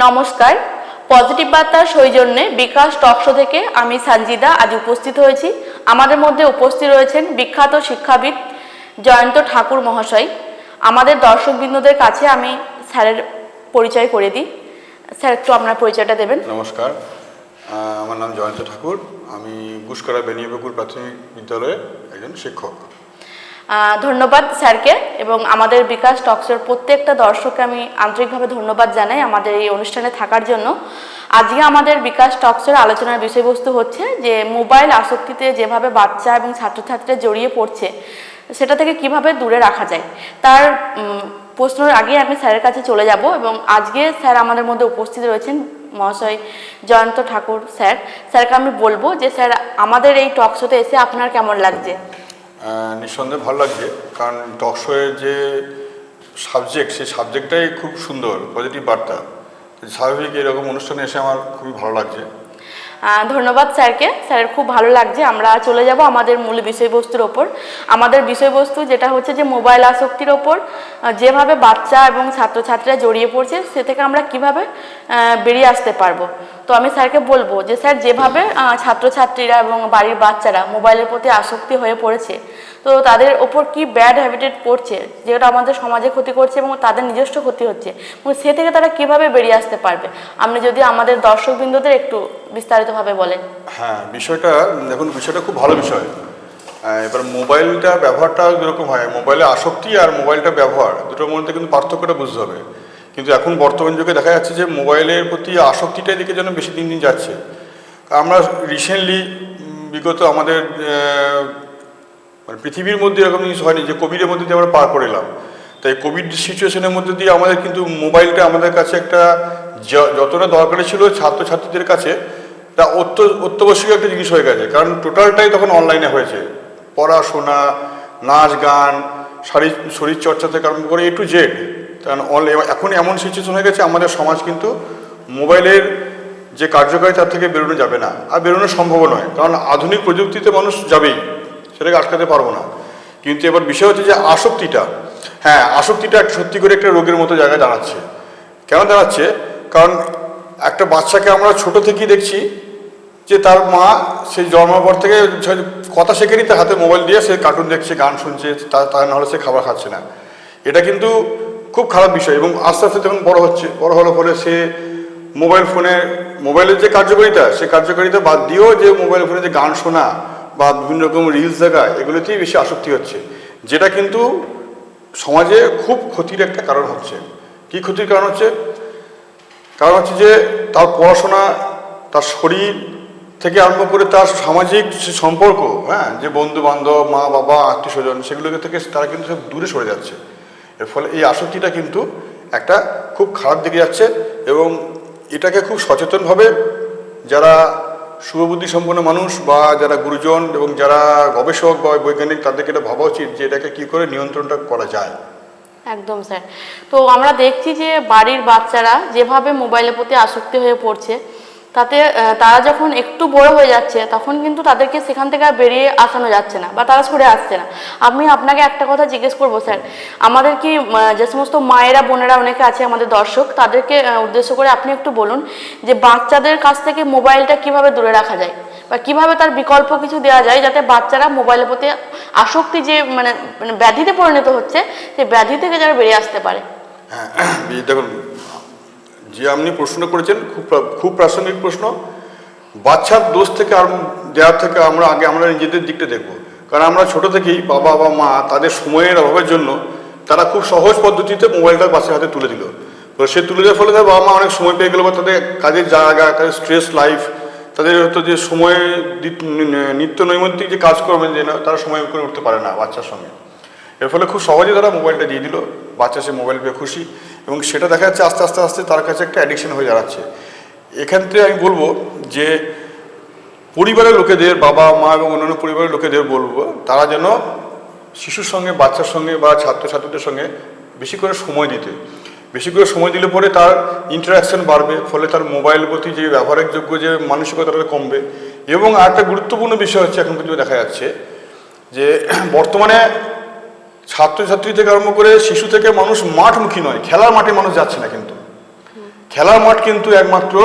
নমস্কার, পজিটিভ বার্তার সৌজন্যে বিকাশ টক শো থেকে আমি সঞ্জিদা আজ উপস্থিত হয়েছি। আমাদের মধ্যে উপস্থিত রয়েছেন বিখ্যাত শিক্ষাবিদ জয়ন্ত ঠাকুর মহাশয়। আমাদের দর্শকবৃন্দদের কাছে আমি স্যারের পরিচয় করে দিই। স্যার, একটু আপনার পরিচয়টা দেবেন। নমস্কার, আমার নাম জয়ন্ত ঠাকুর। আমি গুসকরা বেনিয়াপুকুর প্রাথমিক বিদ্যালয়ে একজন শিক্ষক। ধন্যবাদ স্যারকে এবং আমাদের বিকাশ টকশোর প্রত্যেকটা দর্শককে আমি আন্তরিকভাবে ধন্যবাদ জানাই আমাদের এই অনুষ্ঠানে থাকার জন্য। আজকে আমাদের বিকাশ টকশোর আলোচনার বিষয়বস্তু হচ্ছে যে মোবাইল আসক্তিতে যেভাবে বাচ্চা এবং ছাত্রছাত্রীরা জড়িয়ে পড়ছে সেটা থেকে কিভাবে দূরে রাখা যায়। তার প্রশ্নের আগে আমি স্যারের কাছে চলে যাব এবং আজকে স্যার আমাদের মধ্যে উপস্থিত রয়েছেন মহাশয় জয়ন্ত ঠাকুর স্যার। স্যারকে আমি বলবো যে স্যার, আমাদের এই টকশোতে এসে আপনার কেমন লাগছে? নিঃসন্দেহে ভালো লাগছে, কারণ টকশোয়ের যে সাবজেক্ট, সেই সাবজেক্টটাই খুব সুন্দর, পজিটিভ বার্তা। স্বাভাবিক এরকম অনুষ্ঠানে এসে আমার খুবই ভালো লাগছে। ধন্যবাদ স্যারকে। স্যারের খুব ভালো লাগছে। আমরা চলে যাব আমাদের মূল বিষয়বস্তুর ওপর। আমাদের বিষয়বস্তু যেটা হচ্ছে যে মোবাইল আসক্তির ওপর যেভাবে বাচ্চা এবং ছাত্রছাত্রীরা জড়িয়ে পড়ছে সে থেকে আমরা কিভাবে বেরিয়ে আসতে পারবো। তো আমি স্যারকে বলবো যে স্যার, যেভাবে ছাত্রছাত্রীরা এবং বাড়ির বাচ্চারা মোবাইলের প্রতি আসক্তি হয়ে পড়েছে, তো তাদের ওপর কি ব্যাড হ্যাবিটেট পড়ছে যেটা আমাদের সমাজে ক্ষতি করছে এবং তাদের নিজস্ব ক্ষতি হচ্ছে, এবং সে থেকে তারা কিভাবে বেরিয়ে আসতে পারবে, আপনি যদি আমাদের দর্শকবৃন্দদের একটু বিস্তারিতভাবে বলেন। হ্যাঁ, বিষয়টা দেখুন, বিষয়টা খুব ভালো বিষয়। এবার মোবাইলটা ব্যবহারটা যেরকম হয়, মোবাইলে আসক্তি আর মোবাইলটা ব্যবহার দুটোর মধ্যে কিন্তু পার্থক্যটা বুঝতে হবে। কিন্তু এখন বর্তমান যুগে দেখা যাচ্ছে যে মোবাইলের প্রতি আসক্তিটাই দিকে যেন বেশি দিন দিন যাচ্ছে। আমরা রিসেন্টলি বিগত আমাদের মানে পৃথিবীর মধ্যে এরকম জিনিস হয়নি যে কোভিডের মধ্যে দিয়ে আমরা পার করে এলাম। তাই কোভিড সিচুয়েশনের মধ্যে দিয়ে আমাদের কিন্তু মোবাইলটা আমাদের কাছে একটা যতটা দরকারি ছিল ছাত্রছাত্রীদের কাছে তা অত্যাবশ্যক একটা জিনিস হয়ে গেছে। কারণ টোটালটাই তখন অনলাইনে হয়েছে, পড়াশোনা, নাচ গান, শরীরচর্চা থেকে আরম্ভ করে A to Z। কারণ এখন এমন সিচুয়েশন হয়ে গেছে আমাদের সমাজ কিন্তু মোবাইলের যে কার্যকারিতার থেকে বেরোনো যাবে না, আর বেরোনো সম্ভব নয়। কারণ আধুনিক প্রযুক্তিতে মানুষ যাবেই, সেটাকে আটকাতে পারবো না। কিন্তু এবার বিষয় হচ্ছে যে আসক্তিটা, হ্যাঁ, আসক্তিটা সত্যি করে একটা রোগের মতো জায়গায় দাঁড়াচ্ছে। কেন দাঁড়াচ্ছে? কারণ একটা বাচ্চাকে আমরা ছোট থেকেই দেখছি যে তার মা সেই জন্মের পর থেকে কথা শেখেনি, তার হাতে মোবাইল দিয়ে সে কার্টুন দেখছে, গান শুনছে, তা নাহলে সে খাবার খাচ্ছে না। এটা কিন্তু খুব খারাপ বিষয়। এবং আস্তে আস্তে যখন বড় হওয়ার পরে সে মোবাইলের যে কার্যকারিতা, সে কার্যকারিতা বাদ দিয়েও যে মোবাইল ফোনে যে গান শোনা বা বিভিন্ন রকম রিলস দেখা, এগুলোতেই বেশি আসক্তি হচ্ছে, যেটা কিন্তু সমাজে খুব ক্ষতির একটা কারণ হচ্ছে। কি ক্ষতির কারণ হচ্ছে? কারণ হচ্ছে যে তার পড়াশোনা, তার শরীর থেকে আরম্ভ করে তার সামাজিক যে সম্পর্ক, হ্যাঁ, যে বন্ধু বান্ধব, মা বাবা, আত্মীয় স্বজন, সেগুলোকে থেকে তারা কিন্তু সব দূরে সরে যাচ্ছে। এর ফলে এই আসক্তিটা কিন্তু একটা খুব খারাপ দিকে যাচ্ছে। এবং এটাকে খুব সচেতনভাবে যারা শুভবুদ্ধি সম্পন্ন মানুষ বা যারা গুরুজন এবং যারা গবেষক বা বৈজ্ঞানিক, তাদেরকে এটা ভাবা উচিত যে এটাকে কী করে নিয়ন্ত্রণটা করা যায়। একদম স্যার। তো আমরা দেখছি যে বাড়ির বাচ্চারা যেভাবে মোবাইলের প্রতি আসক্তি হয়ে পড়ছে, তাতে তারা যখন একটু বড় হয়ে যাচ্ছে তখন কিন্তু তাদেরকে সেখান থেকে আর বেরিয়ে আসানো যাচ্ছে না বা তারা সরে আসছে না। আমি আপনাকে একটা কথা জিজ্ঞেস করবো স্যার, আমাদের কি যে সমস্ত মায়েরা বোনেরা অনেকে আছে আমাদের দর্শক, তাদেরকে উদ্দেশ্য করে আপনি একটু বলুন যে বাচ্চাদের কাছ থেকে মোবাইলটা কিভাবে দূরে রাখা যায় বা কিভাবে তার বিকল্প কিছু দেওয়া যায় যাতে বাচ্চারা মোবাইলের প্রতি আসক্তি যে মানে ব্যাধিতে পরিণত হচ্ছে, সেই ব্যাধি থেকে যারা বেরিয়ে আসতে পারে। হ্যাঁ, দেখুন, যে আপনি প্রশ্ন করেছেন খুব প্রাসঙ্গিক প্রশ্ন। বাচ্চার দোষ থেকে দেওয়ার থেকে আমরা নিজেদের দিকটা দেখব। কারণ আমরা ছোট থেকেই বাবা বা মা তাদের সময়ের অভাবের জন্য তারা খুব সহজ পদ্ধতিতে মোবাইলটা বাচ্চার হাতে তুলে দিল। তো সে তুলে দেওয়ার ফলে তার বাবা মা অনেক সময় পেয়ে গেলো, বা তাদের কাজের জায়গা, তাদের স্ট্রেস লাইফ, তাদের হয়তো যে সময় নিত্য নৈমিত্তিক যে কাজকর্মে যে তারা সময় করে উঠতে পারে না বাচ্চার সঙ্গে। এর ফলে খুব সহজে তারা মোবাইলটা দিয়ে দিল, বাচ্চা সে মোবাইল পেয়ে খুশি, এবং সেটা দেখা যাচ্ছে আস্তে আস্তে আস্তে তার কাছে একটা অ্যাডিকশন হয়ে দাঁড়াচ্ছে। এখান থেকে আমি বলবো যে পরিবারের লোকেদের, বাবা মা এবং অন্যান্য পরিবারের লোকেদের বলবো, তারা যেন শিশুর সঙ্গে, বাচ্চার সঙ্গে বা ছাত্রছাত্রীদের সঙ্গে বেশি করে সময় দিতে। বেশি করে সময় দিলে পরে তার ইন্টারাকশন বাড়বে, ফলে তার মোবাইলের প্রতি যে ব্যবহারের যোগ্য যে মানসিকতাটা কমবে। এবং আরেকটা গুরুত্বপূর্ণ বিষয় হচ্ছে, এখন কিন্তু দেখা যাচ্ছে যে বর্তমানে ছাত্রছাত্রী থেকে আরম্ভ করে শিশু থেকে মানুষ মাঠমুখী নয়, খেলার মাঠে মানুষ যাচ্ছে না। কিন্তু খেলার মাঠ কিন্তু একমাত্র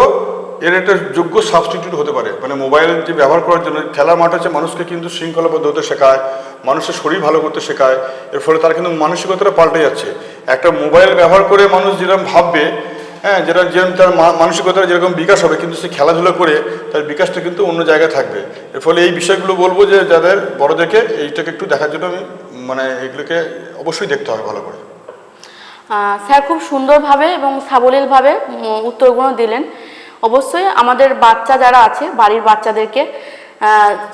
এর একটা যোগ্য সাবস্টিটিউট হতে পারে। মানে মোবাইল যে ব্যবহার করার জন্য খেলার মাঠ হচ্ছে মানুষকে কিন্তু শৃঙ্খলাবদ্ধ হতে শেখায়, মানুষের শরীর ভালো করতে শেখায়, এর ফলে তার কিন্তু মানসিকতাটা পাল্টে যাচ্ছে। একটা মোবাইল ব্যবহার করে মানুষ যেরকম ভাববে, হ্যাঁ, যেরকম তার মানসিকতার যেরকম বিকাশ হবে, কিন্তু সে খেলাধুলা করে তার বিকাশটা কিন্তু অন্য জায়গায় থাকবে। এর ফলে এই বিষয়গুলো বলবো যে যাদের বড়দেরকে এইটাকে একটু দেখার জন্য আমি মানে এগুলোকে অবশ্যই দেখতে হবে ভালো করে। স্যার খুব সুন্দরভাবে এবং সাবলীলভাবে উত্তরগুলো দিলেন। অবশ্যই আমাদের বাচ্চা যারা আছে, বাড়ির বাচ্চাদেরকে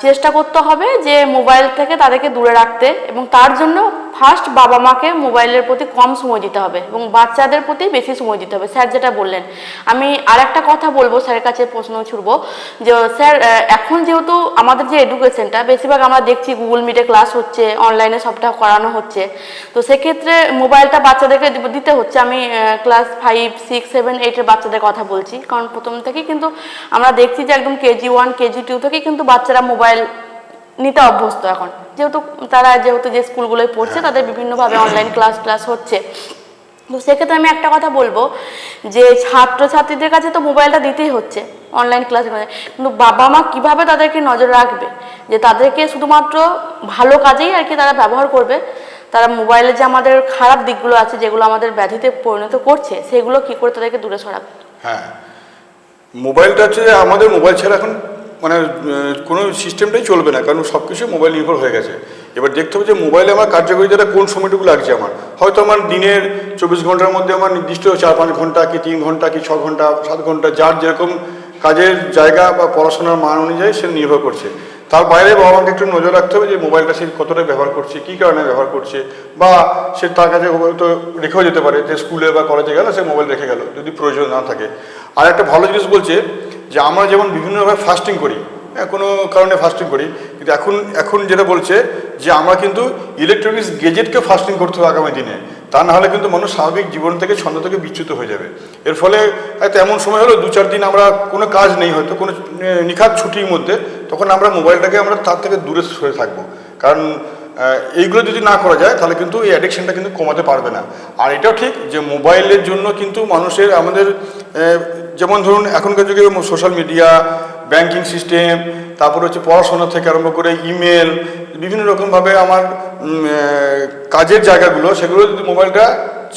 চেষ্টা করতে হবে যে মোবাইল থেকে তাদেরকে দূরে রাখতে, এবং তার জন্য ফার্স্ট বাবা মাকে মোবাইলের প্রতি কম সময় দিতে হবে এবং বাচ্চাদের প্রতি বেশি সময় দিতে হবে। স্যার যেটা বললেন, আমি আর একটা কথা বলবো, স্যারের কাছে প্রশ্ন ছুড়বো যে স্যার এখন যেহেতু আমাদের যে এডুকেশনটা বেশিরভাগ আমরা দেখছি গুগল মিটে ক্লাস হচ্ছে, অনলাইনে সবটা করানো হচ্ছে, তো সেক্ষেত্রে মোবাইলটা বাচ্চাদেরকে দিতে হচ্ছে। আমি ক্লাস 5, 6, 7, 8-এর বাচ্চাদের কথা বলছি, কারণ প্রথম থেকেই কিন্তু আমরা দেখছি যে একদম KG 1, KG 2 থেকেই কিন্তু বাচ্চারা মোবাইল নিতে অভ্যস্ত এখন, যেহেতু যে স্কুলগুলোয় পড়ছে তাদের বিভিন্নভাবে অনলাইন ক্লাস হচ্ছে। তো সেক্ষেত্রে আমি একটা কথা বলবো যে ছাত্রছাত্রীদের কাছে তো মোবাইলটা দিতেই হচ্ছে অনলাইন ক্লাসের মধ্যে, কিন্তু বাবা মা কীভাবে তাদেরকে নজর রাখবে যে তাদেরকে শুধুমাত্র ভালো কাজেই আর কি তারা ব্যবহার করবে, তারা মোবাইলের যে আমাদের খারাপ দিকগুলো আছে যেগুলো আমাদের ব্যাধিতে পরিণত করছে সেগুলো কী করে তাদেরকে দূরে সরাবে? হ্যাঁ, মোবাইলটা হচ্ছে আমাদের মোবাইল ছাড়া এখন মানে কোনো সিস্টেমটাই চলবে না, কারণ সব কিছু মোবাইল নির্ভর হয়ে গেছে। এবার দেখতে হবে যে মোবাইলে আমার কার্যকারিতাটা কোন সময়টুকু লাগছে। হয়তো আমার দিনের 24 ঘন্টার মধ্যে আমার নির্দিষ্ট 4-5 ঘন্টা কি 3 ঘন্টা কি 6 ঘন্টা 7 ঘন্টা, যার যেরকম কাজের জায়গা বা পড়াশোনার মান অনুযায়ী সে নির্ভর করছে। তার বাইরে বাবা মাকে একটু নজর রাখতে হবে যে মোবাইলটা সে কতটা ব্যবহার করছে, কী কারণে ব্যবহার করছে, বা সে তার কাছে তো রেখেও যেতে পারে যে স্কুলে বা কলেজে গেল সে মোবাইল রেখে গেল যদি প্রয়োজন না থাকে। আর একটা ভালো জিনিস বলছে যে আমরা যেমন বিভিন্নভাবে ফাস্টিং করি, কোনো কারণে ফাস্টিং করি, কিন্তু এখন যেটা বলছে যে আমরা কিন্তু ইলেকট্রনিক্স গেজেটকে ফাস্টিং করতে হবে আগামী দিনে, তা না হলে কিন্তু মানুষ স্বাভাবিক জীবন থেকে ছন্দ থেকে বিচ্যুত হয়ে যাবে। এর ফলে হয়তো এমন সময় হলো 2-4 দিন আমরা কোনো কাজ নেই, হয়তো কোনো নিখাত ছুটির মধ্যে, তখন আমরা মোবাইলটাকে আমরা তার থেকে দূরে সরে থাকবো। কারণ এইগুলো যদি না করা যায় তাহলে কিন্তু এই অ্যাডিকশনটা কিন্তু কমাতে পারবে না। আর এটাও ঠিক যে মোবাইলের জন্য কিন্তু মানুষের আমাদের যেমন ধরুন এখনকার যুগে সোশ্যাল মিডিয়া, ব্যাংকিং সিস্টেম, তারপর হচ্ছে পড়াশোনা থেকে আরম্ভ করে ইমেল, বিভিন্ন রকমভাবে আমার কাজের জায়গাগুলো, সেগুলো যদি মোবাইলটা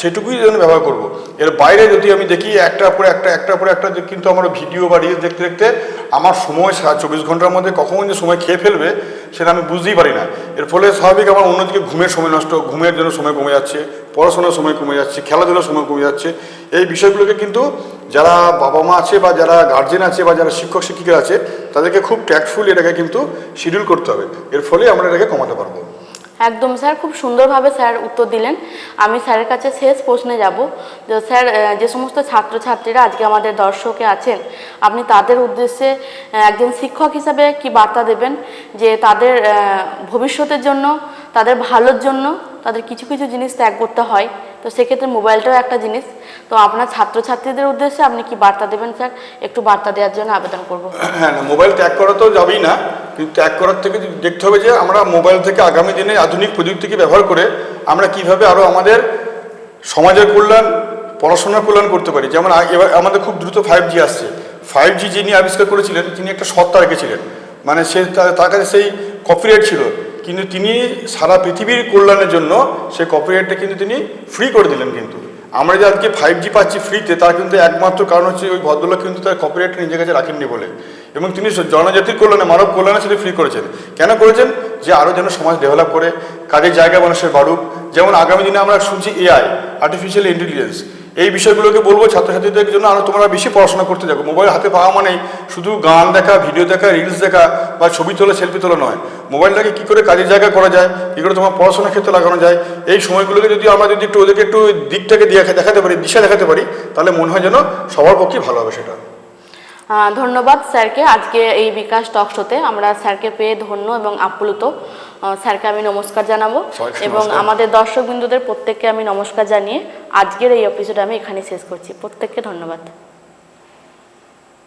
সেটুকুই যেন ব্যবহার করব। এর বাইরে যদি আমি দেখি একটার পরে একটা কিন্তু আমার ভিডিও বা রিলস দেখতে দেখতে আমার সময় 24 ঘন্টার মধ্যে কখন যে সময় খেয়ে ফেলবে সেটা আমি বুঝতেই পারি না। এর ফলে স্বাভাবিক আমার অন্যদিকে ঘুমের সময় নষ্ট, ঘুমের জন্য সময় কমে যাচ্ছে, পড়াশোনার সময় কমে যাচ্ছে, খেলাধুলার সময় কমে যাচ্ছে। এই বিষয়গুলোকে কিন্তু যারা বাবা মা আছে বা যারা গার্জেন আছে বা যারা শিক্ষক শিক্ষিকা আছে তাদেরকে খুব ট্যাক্টফুল এটাকে কিন্তু শিডিউল করতে হবে। এর ফলে আমরা এটাকে কমাতে পারবো। একদম স্যার, খুব সুন্দরভাবে স্যার উত্তর দিলেন। আমি স্যারের কাছে শেষ প্রশ্নে যাব যে স্যার, যে সমস্ত ছাত্রছাত্রীরা আজকে আমাদের দর্শকে আছেন, আপনি তাদের উদ্দেশ্যে একজন শিক্ষক হিসাবে কি বার্তা দেবেন যে তাদের ভবিষ্যতের জন্য, তাদের ভালোর জন্য তাদের কিছু কিছু জিনিস ত্যাগ করতে হয়, তো সেক্ষেত্রে মোবাইলটাও একটা জিনিস। তো আপনার ছাত্রছাত্রীদের উদ্দেশ্যে আপনি কি বার্তা দেবেন স্যার? একটু বার্তা দেওয়ার জন্য আবেদন করব। হ্যাঁ, না, মোবাইল ত্যাগ করা তো যাবেই না, কিন্তু ত্যাগ করার থেকে দেখতে হবে যে আমরা মোবাইল থেকে আগামী দিনে আধুনিক প্রযুক্তিকে ব্যবহার করে আমরা কিভাবে আরও আমাদের সমাজের কল্যাণ, পড়াশোনার কল্যাণ করতে পারি। যেমন এবার আমাদের খুব দ্রুত 5G আসছে। 5G যিনি আবিষ্কার করেছিলেন তিনি একটা সত্তা রেখেছিলেন, মানে সে তার কাছে সেই কপিরাইট ছিল, কিন্তু তিনি সারা পৃথিবীর কল্যাণের জন্য সেই কপিরাইটটা কিন্তু তিনি ফ্রি করে দিলেন। কিন্তু আমরা যে আজকে 5G পাচ্ছি ফ্রিতে, তার কিন্তু একমাত্র কারণ হচ্ছে ওই ভদ্রলোক কিন্তু তার কপিরাইটটা নিজের কাছে রাখেননি বলে, এবং তিনি জনজাতির কল্যাণে, মানব কল্যাণে সেটা ফ্রি করেছেন। কেন করেছেন? যে আরও যেন সমাজ ডেভেলপ করে, কাজের জায়গা মানুষের বাড়ুক। যেমন আগামী দিনে আমরা শুনছি AI, আর্টিফিশিয়াল ইন্টেলিজেন্স, এই বিষয়গুলোকে বলবো ছাত্রছাত্রীদের জন্য আরও তোমরা বেশি পড়াশোনা করতে যাবো। মোবাইল হাতে পাওয়া মানেই শুধু গান দেখা, ভিডিও দেখা, রিলস দেখা বা ছবি তোলা, সেলফি তোলা নয়। মোবাইলটাকে কী করে কাজের জায়গা করা যায়, কী করে তোমার পড়াশোনার ক্ষেত্রে লাগানো যায়, এই সময়গুলোকে যদি আমরা একটু ওদেরকে একটু দিকটাকে দেখাতে পারি, দিশা দেখাতে পারি, তাহলে মনে হয় যেন সবার পক্ষেই ভালো হবে সেটা। ধন্যবাদ স্যারকে। আজকে এই বিকাশ টক শোতে আমরা স্যারকে পেয়ে ধন্য এবং আপ্লুত। স্যারকে আমি নমস্কার জানাবো এবং আমাদের দর্শকবৃন্দদের প্রত্যেককে আমি নমস্কার জানিয়ে আজকের এই এপিসোড আমি এখানে শেষ করছি। প্রত্যেককে ধন্যবাদ।